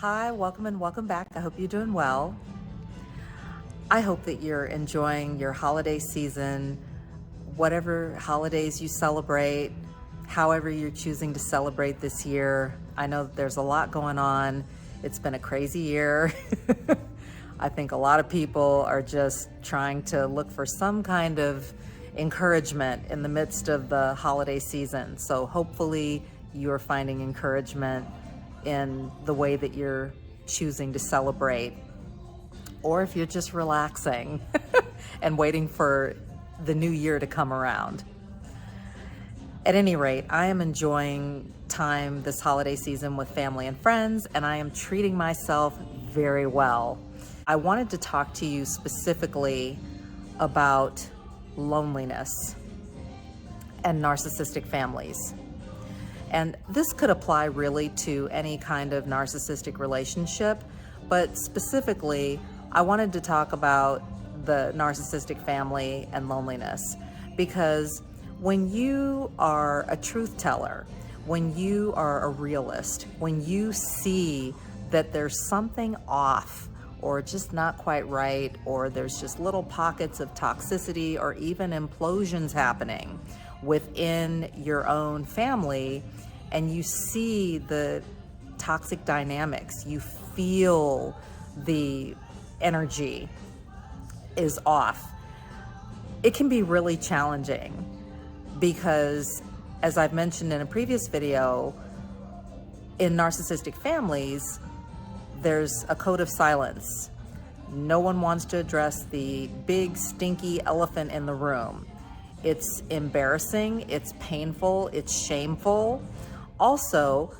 Hi, welcome and welcome back. I hope you're doing well. I hope that you're enjoying your holiday season, whatever holidays you celebrate, however you're choosing to celebrate this year. I know that there's a lot going on. It's been a crazy year. I think a lot of people are just trying to look for some kind of encouragement in the midst of the holiday season. So hopefully you're finding encouragement in the way that you're choosing to celebrate, or if you're just relaxing and waiting for the new year to come around. At any rate, I am enjoying time this holiday season with family and friends, and I am treating myself very well. I wanted to talk to you specifically about loneliness and narcissistic families. And this could apply really to any kind of narcissistic relationship, but specifically, I wanted to talk about the narcissistic family and loneliness, because when you are a truth teller, when you are a realist, when you see that there's something off or just not quite right, or there's just little pockets of toxicity or even implosions happening within your own family, and you see the toxic dynamics, you feel the energy is off, it can be really challenging because, as I've mentioned in a previous video, in narcissistic families, there's a code of silence. No one wants to address the big stinky elephant in the room. It's embarrassing, it's painful, it's shameful. Also,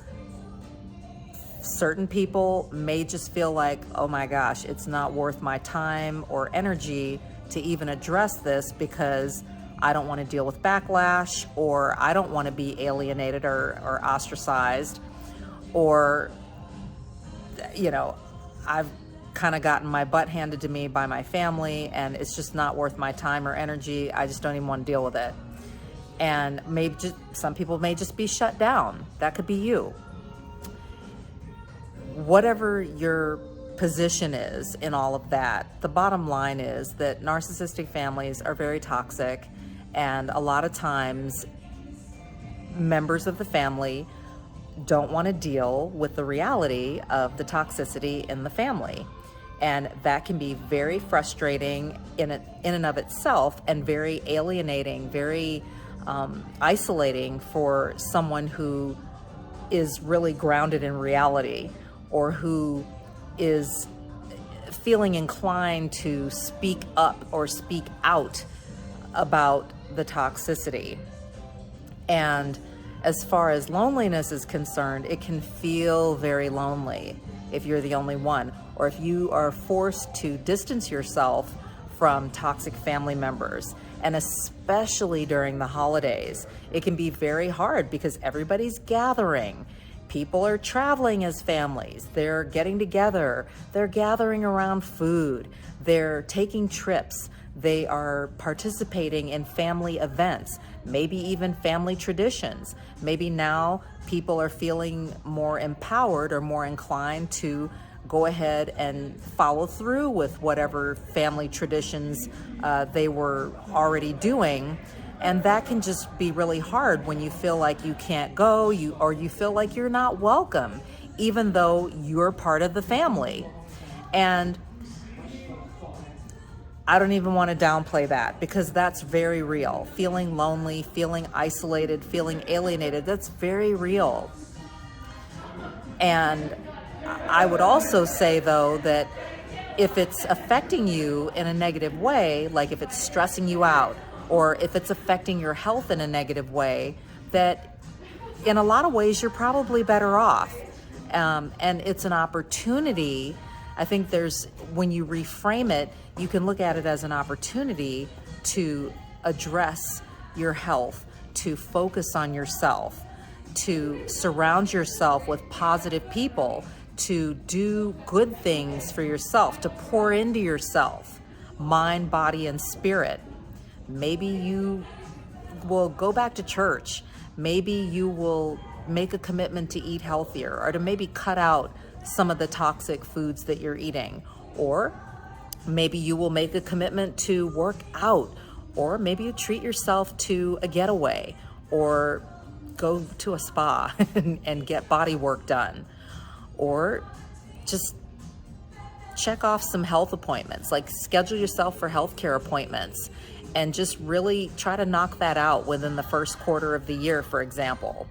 certain people may just feel like, oh my gosh, it's not worth my time or energy to even address this because I don't want to deal with backlash, or I don't want to be alienated or ostracized, or, you know, I've kind of gotten my butt handed to me by my family and it's just not worth my time or energy. I just don't even want to deal with it. And maybe just, some people may just be shut down. That could be you. Whatever your position is in all of that, the bottom line is that narcissistic families are very toxic, and a lot of times members of the family don't want to deal with the reality of the toxicity in the family. And that can be very frustrating in and of itself, and very alienating, very isolating for someone who is really grounded in reality, or who is feeling inclined to speak up or speak out about the toxicity. And as far as loneliness is concerned, it can feel very lonely if you're the only one, or if you are forced to distance yourself from toxic family members. And especially during the holidays, it can be very hard because everybody's gathering. People are traveling as families. They're getting together. They're gathering around food. They're taking trips. They are participating in family events, maybe even family traditions. Maybe now people are feeling more empowered or more inclined to go ahead and follow through with whatever family traditions they were already doing. And that can just be really hard when you feel like you can't go, or you feel like you're not welcome, even though you're part of the family. And I don't even want to downplay that, because that's very real. Feeling lonely, feeling isolated, feeling alienated, that's very real. And I would also say, though, that if it's affecting you in a negative way, like if it's stressing you out, or if it's affecting your health in a negative way, that in a lot of ways you're probably better off. And it's an opportunity. I think when you reframe it, you can look at it as an opportunity to address your health, to focus on yourself, to surround yourself with positive people, to do good things for yourself, to pour into yourself, mind, body, and spirit. Maybe you will go back to church. Maybe you will make a commitment to eat healthier, or to maybe cut out some of the toxic foods that you're eating. Or maybe you will make a commitment to work out, or maybe you treat yourself to a getaway, or go to a spa and get body work done, or just check off some health appointments, like schedule yourself for healthcare appointments and just really try to knock that out within the first quarter of the year, for example.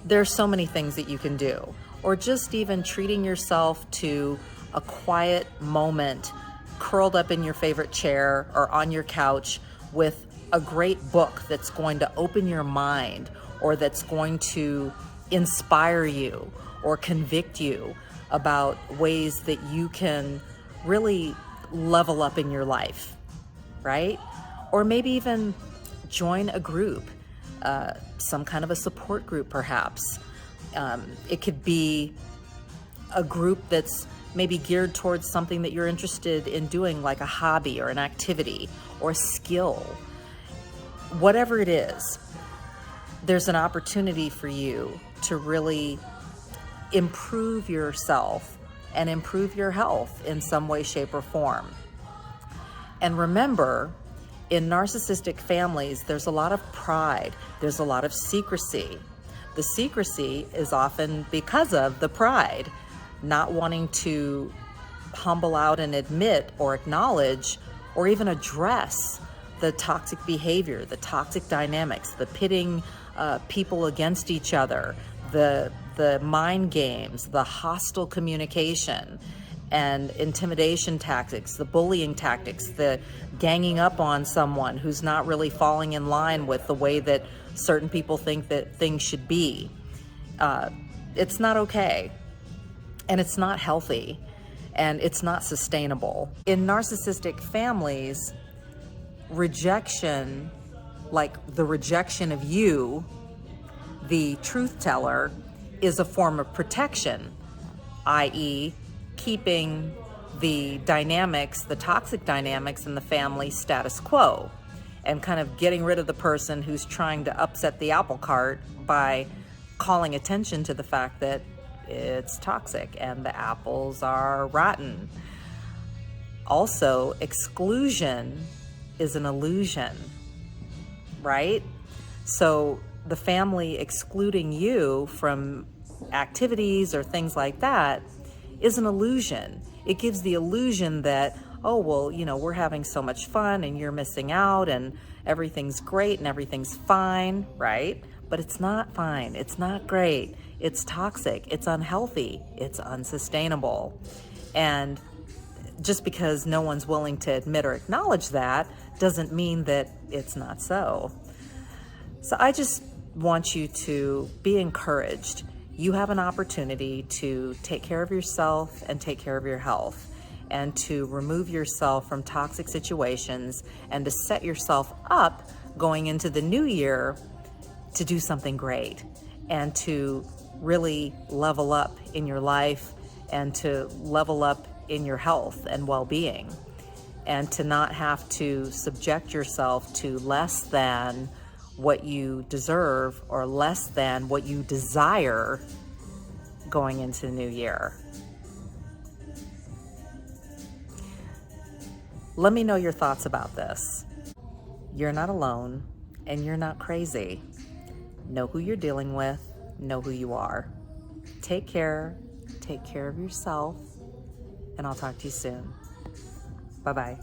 There's so many things that you can do, or just even treating yourself to a quiet moment curled up in your favorite chair or on your couch with a great book that's going to open your mind, or that's going to inspire you or convict you about ways that you can really level up in your life, right? Or maybe even join a group, some kind of a support group perhaps. It could be a group that's maybe geared towards something that you're interested in doing, like a hobby or an activity or a skill. Whatever it is, there's an opportunity for you to really improve yourself and improve your health in some way, shape, or form. And remember, in narcissistic families, there's a lot of pride. There's a lot of secrecy. The secrecy is often because of the pride, not wanting to humble out and admit or acknowledge or even address the toxic behavior, the toxic dynamics, the pitting people against each other, the mind games, the hostile communication and intimidation tactics, the bullying tactics, the ganging up on someone who's not really falling in line with the way that certain people think that things should be. It's not okay, and it's not healthy, and it's not sustainable. In narcissistic families, rejection, like the rejection of you, the truth teller, is a form of protection, i.e., keeping the dynamics, the toxic dynamics in the family status quo, and kind of getting rid of the person who's trying to upset the apple cart by calling attention to the fact that it's toxic and the apples are rotten. Also, exclusion is an illusion, right? So the family excluding you from activities or things like that is an illusion. It gives the illusion that, oh, well, you know, we're having so much fun and you're missing out and everything's great and everything's fine, right? But it's not fine. It's not great. It's toxic. It's unhealthy. It's unsustainable. And just because no one's willing to admit or acknowledge that doesn't mean that it's not so. So I just want you to be encouraged. You have an opportunity to take care of yourself and take care of your health, and to remove yourself from toxic situations, and to set yourself up going into the new year to do something great, and to really level up in your life, and to level up in your health and well-being, and to not have to subject yourself to less than what you deserve or less than what you desire going into the new year. Let me know your thoughts about this. You're not alone, and you're not crazy. Know who you're dealing with, know who you are. Take care of yourself, and I'll talk to you soon. Bye-bye.